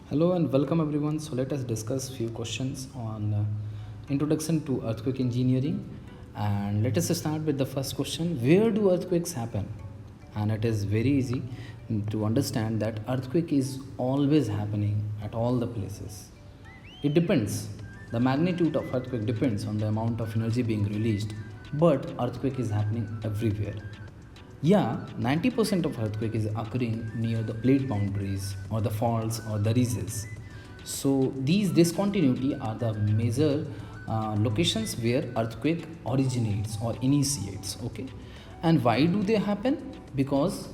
Hello and welcome everyone. So let us discuss few questions on introduction to earthquake engineering, and let us start with the first question. Where do earthquakes happen? And it is very easy to understand that earthquake is always happening at all the places. It depends. The magnitude of earthquake depends on the amount of energy being released, but earthquake is happening everywhere. Yeah, 90% of earthquake is occurring near the plate boundaries or the faults or the ridges. So these discontinuity are the major locations where earthquake originates or initiates. Okay, and why do they happen? Because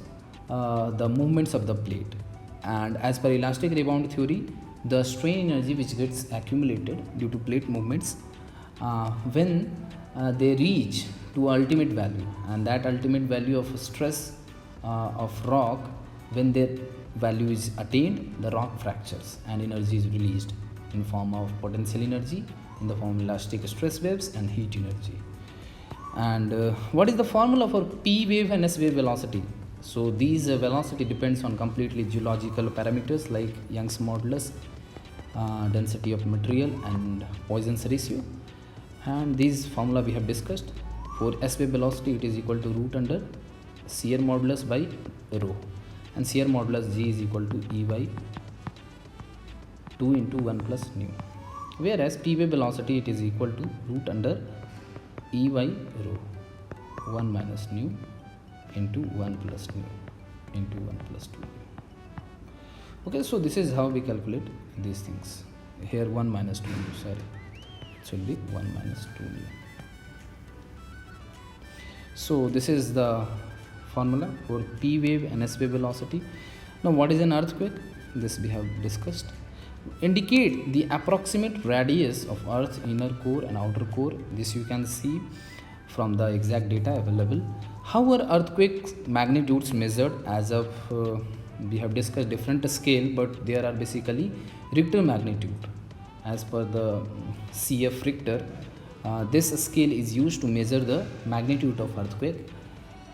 the movements of the plate, and as per elastic rebound theory, the strain energy which gets accumulated due to plate movements when they reach to ultimate value, and that ultimate value of stress of rock, when their value is attained, the rock fractures and energy is released in form of potential energy, in the form of elastic stress waves and heat energy. And what is the formula for p wave and s wave velocity? So these velocity depends on completely geological parameters like Young's modulus, density of material and Poisson's ratio, and these formula we have discussed. For s wave velocity, it is equal to root under shear modulus by rho, and shear modulus g is equal to E by 2 into 1 plus nu, whereas p wave velocity, it is equal to root under E by rho 1 minus nu into 1 plus nu into 1 plus 2. Okay, so this is how we calculate these things. Here 1 minus 2 nu, sorry, it should be 1 minus 2 nu. So this is the formula for p wave and s wave velocity. Now what is an earthquake? This we have discussed. Indicate the approximate radius of Earth's inner core and outer core. This you can see from the exact data available. How are earthquake magnitudes measured? As of we have discussed different scale, but there are basically Richter magnitude. As per the CF Richter, this scale is used to measure the magnitude of earthquake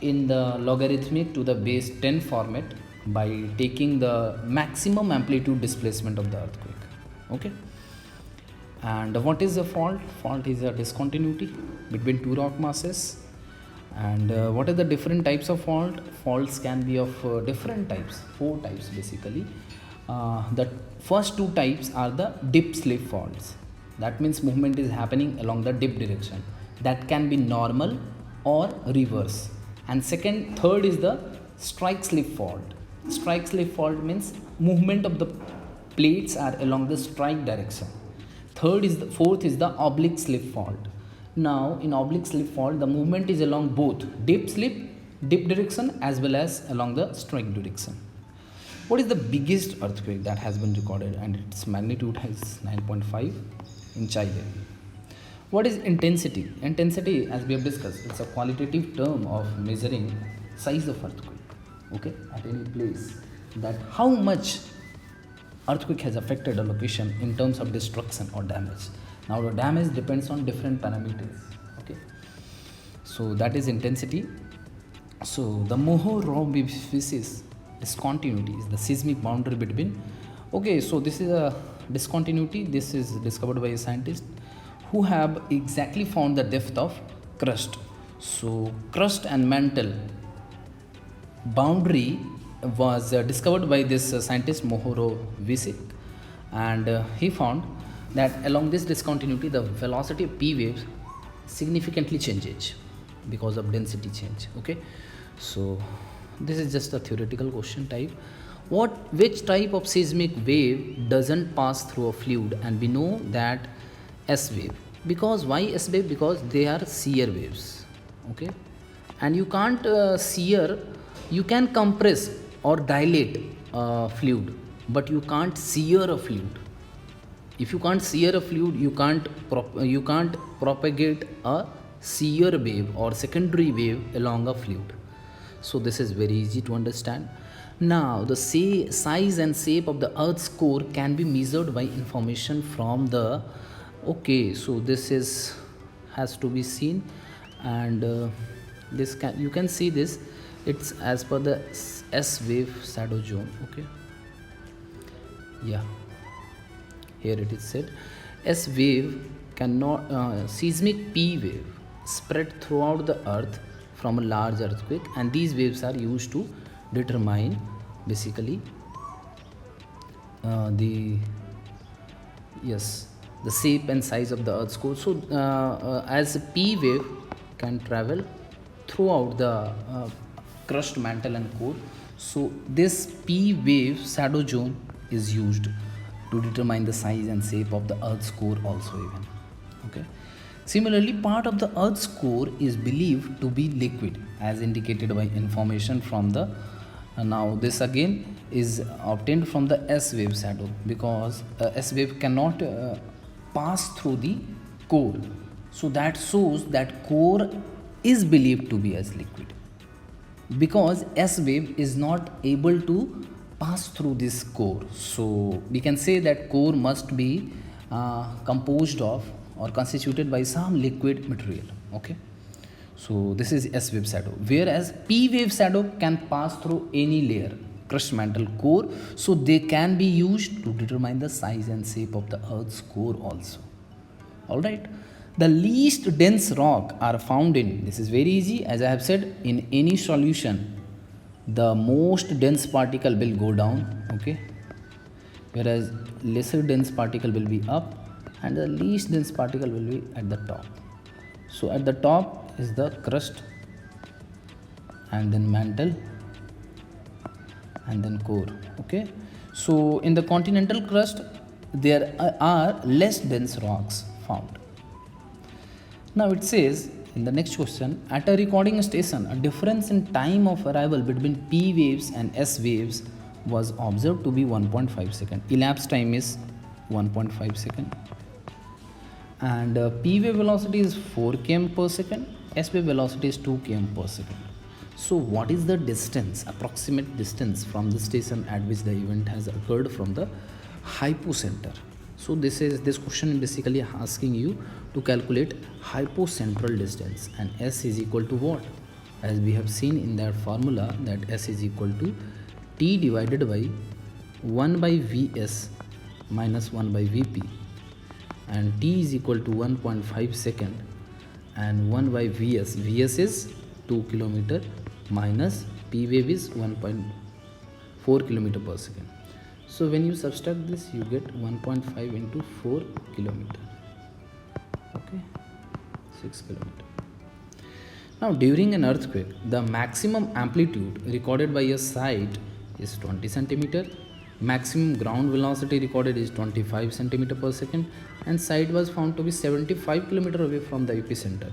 in the logarithmic to the base 10 format by taking the maximum amplitude displacement of the earthquake. Okay, and what is a fault? Fault is a discontinuity between two rock masses. And what are the different types of fault? Faults can be of different types, four types basically. The first two types are the dip slip faults. That means movement is happening along the dip direction. That can be normal or reverse. And third is the strike slip fault. Strike slip fault means movement of the plates are along the strike direction. Fourth is the oblique slip fault. Now in oblique slip fault, the movement is along both dip direction as well as along the strike direction. What is the biggest earthquake that has been recorded, and its magnitude is 9.5 in Chile? What is intensity? Intensity, as we have discussed, it's a qualitative term of measuring size of earthquake. Okay, at any place, that how much earthquake has affected a location in terms of destruction or damage. Now the damage depends on different parameters. Okay, so that is intensity. So the Mohorovicius discontinuity is the seismic boundary between. Okay, so this is a discontinuity. This is discovered by a scientist who have exactly found the depth of crust. So crust and mantle boundary was discovered by this scientist Mohorovicic, and he found that along this discontinuity, the velocity of p waves significantly changes because of density change. Okay, so this is just a theoretical question type. Which type of seismic wave doesn't pass through a fluid? And we know that S wave. Because why S wave? Because they are shear waves. Okay, and you can't shear. You can compress or dilate a fluid, but you can't shear a fluid. If you can't shear a fluid, you can't propagate a shear wave or secondary wave along a fluid. So this is very easy to understand. Now the size and shape of the earth's core can be measured by information from the. Okay, so this is has to be seen, and you can see this. It's as per the S wave shadow zone. Okay, yeah, here it is said, S wave cannot, seismic P wave spread throughout the earth from a large earthquake, and these waves are used to determine basically the the shape and size of the earth's core. So as a P wave can travel throughout the crust mantle and core, so this P wave shadow zone is used to determine the size and shape of the earth's core also even. Okay, similarly, part of the earth's core is believed to be liquid as indicated by information from the now this again is obtained from the S wave shadow, because S wave cannot pass through the core, so that shows that core is believed to be as liquid, because S wave is not able to pass through this core. So we can say that core must be composed of or constituted by some liquid material. Okay, so this is S wave shadow, whereas P wave shadow can pass through any layer, crust mantle, core, so they can be used to determine the size and shape of the earth's core also. All right, the least dense rock are found in, this is very easy, as I have said, in any solution the most dense particle will go down, okay, whereas lesser dense particle will be up and the least dense particle will be at the top. So at the top is the crust, and then mantle, and then core. Okay, so in the continental crust there are less dense rocks found. Now it says in the next question, at a recording station a difference in time of arrival between P waves and S waves was observed to be 1.5 second. Elapsed time is 1.5 second, and P wave velocity is 4 km per second, S wave velocity is 2 km per second. So what is the distance, approximate distance from the station at which the event has occurred from the hypocenter? So this question basically asking you to calculate hypocentral distance, and S is equal to what? As we have seen in that formula, that S is equal to T divided by 1 by Vs minus 1 by Vp, and T is equal to 1.5 second, and 1 by Vs, Vs is 2 km minus P wave is 1.4 km per second. So when you subtract this, you get 1.5 into 4 km. Okay, 6 km. Now during an earthquake, the maximum amplitude recorded by a site is 20 centimeter, maximum ground velocity recorded is 25 centimeter per second, and site was found to be 75 km away from the epicenter.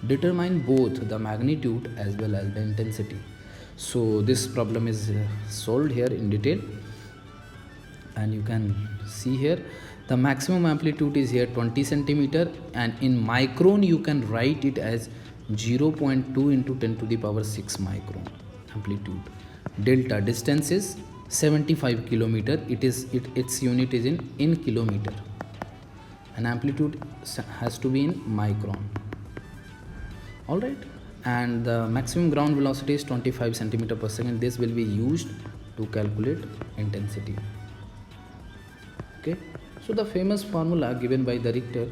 Determine both the magnitude as well as the intensity. So this problem is solved here in detail, and you can see here the maximum amplitude is here 20 centimeter, and in micron you can write it as 0.2 into 10 to the power 6 micron amplitude. Delta distance is 75 kilometer, its unit is in kilometer, and amplitude has to be in micron. All right, and the maximum ground velocity is 25 centimeter per second. This will be used to calculate intensity. Okay, so the famous formula given by the Richter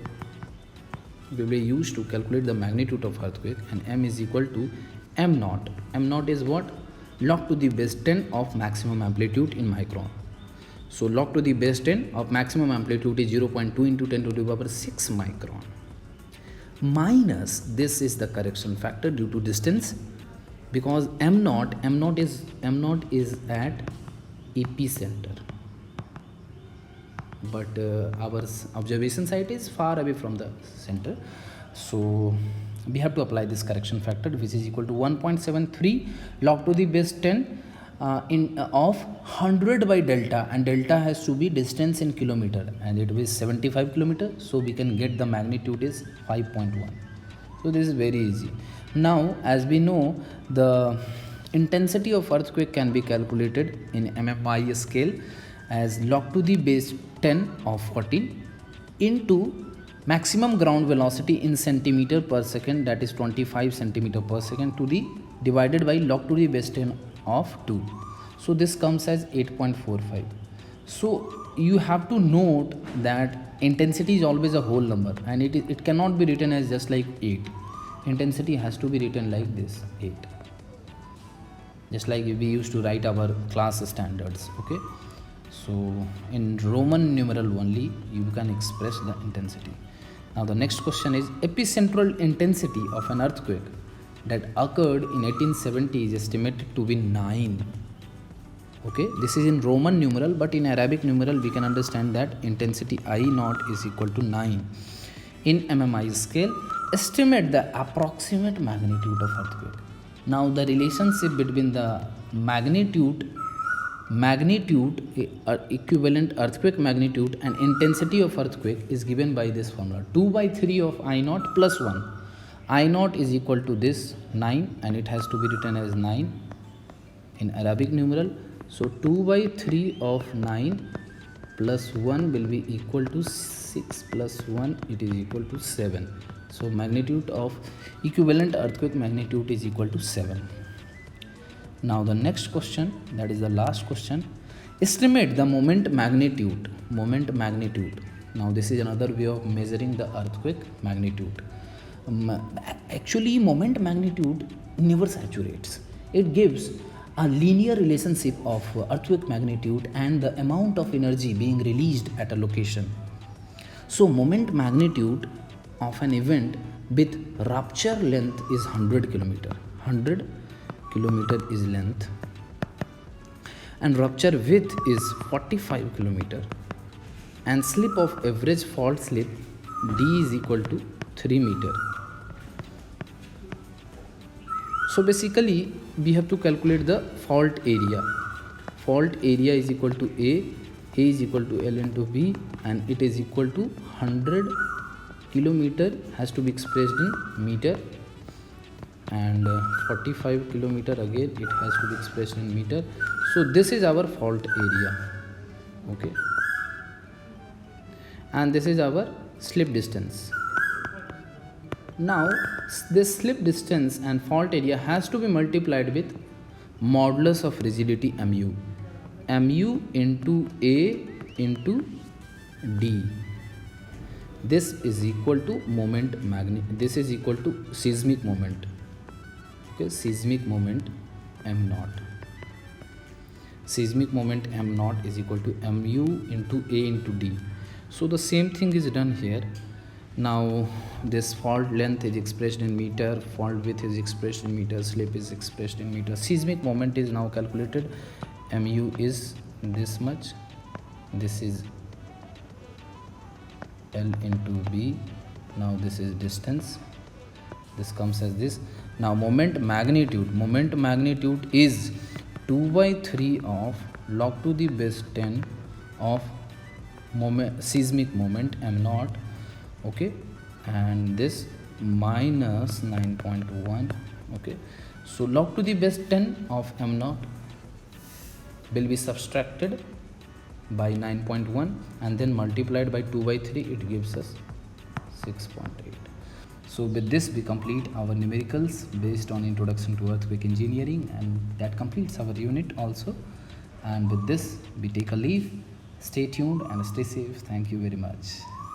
will be used to calculate the magnitude of earthquake, and M is equal to M naught. M naught is what? Log to the base 10 of maximum amplitude in micron. So log to the base 10 of maximum amplitude is 0.2 into 10 to the power 6 micron. Minus, this is the correction factor due to distance, because M naught is at epicenter, but our observation site is far away from the center. So we have to apply this correction factor, which is equal to 1.73 log to the base 10 of 100 by delta, and delta has to be distance in kilometer, and it is 75 kilometer, so we can get the magnitude is 5.1. So this is very easy. Now as we know, the intensity of earthquake can be calculated in MMI scale as log to the base 10 of 14 into maximum ground velocity in centimeter per second, that is 25 centimeter per second, to the divided by log to the base 10 of 2. So this comes as 8.45. So you have to note that intensity is always a whole number, and it cannot be written as just like 8. Intensity has to be written like this, 8, just like we used to write our class standards. Okay, so in Roman numeral only you can express the intensity. Now the next question is, epicentral intensity of an earthquake that occurred in 1870 is estimated to be 9. Okay, this is in Roman numeral, but in Arabic numeral we can understand that intensity I naught is equal to 9. In MMI scale, estimate the approximate magnitude of earthquake. Now the relationship between the magnitude, equivalent earthquake magnitude, and intensity of earthquake is given by this formula: 2 by 3 of I naught plus 1. I naught is equal to this 9, and it has to be written as 9 in Arabic numeral. So 2 by 3 of 9 plus 1 will be equal to 6 plus 1, it is equal to 7. So magnitude of equivalent earthquake magnitude is equal to 7. Now the next question, that is the last question, estimate the moment magnitude. Now this is another way of measuring the earthquake magnitude. Actually moment magnitude never saturates. It gives a linear relationship of earthquake magnitude and the amount of energy being released at a location. So moment magnitude of an event with rupture length is 100 kilometer. 100 kilometer is length, and rupture width is 45 kilometer, and slip of average fault slip D is equal to 3 meter. So basically we have to calculate the fault area. Fault area is equal to A is equal to L into B, and it is equal to 100 kilometer has to be expressed in meter, and 45 kilometer again it has to be expressed in meter. So this is our fault area. Okay, and this is our slip distance. Now this slip distance and fault area has to be multiplied with modulus of rigidity mu into A into D. This is equal to this is equal to seismic moment. Okay, seismic moment m naught. Seismic moment m naught is equal to mu into A into D. So the same thing is done here. Now this fault length is expressed in meter, fault width is expressed in meter, slip is expressed in meter. Seismic moment is now calculated. Mu is this much, this is L into B. Now this is distance, this comes as this. Now moment magnitude is 2 by 3 of log to the base 10 of seismic moment m naught. Okay, and this minus 9.1. okay, so log to the base 10 of m naught will be subtracted by 9.1 and then multiplied by 2 by 3, it gives us 6.8. So with this we complete our numericals based on introduction to earthquake engineering, and that completes our unit also. And with this we take a leave. Stay tuned and stay safe. Thank you very much.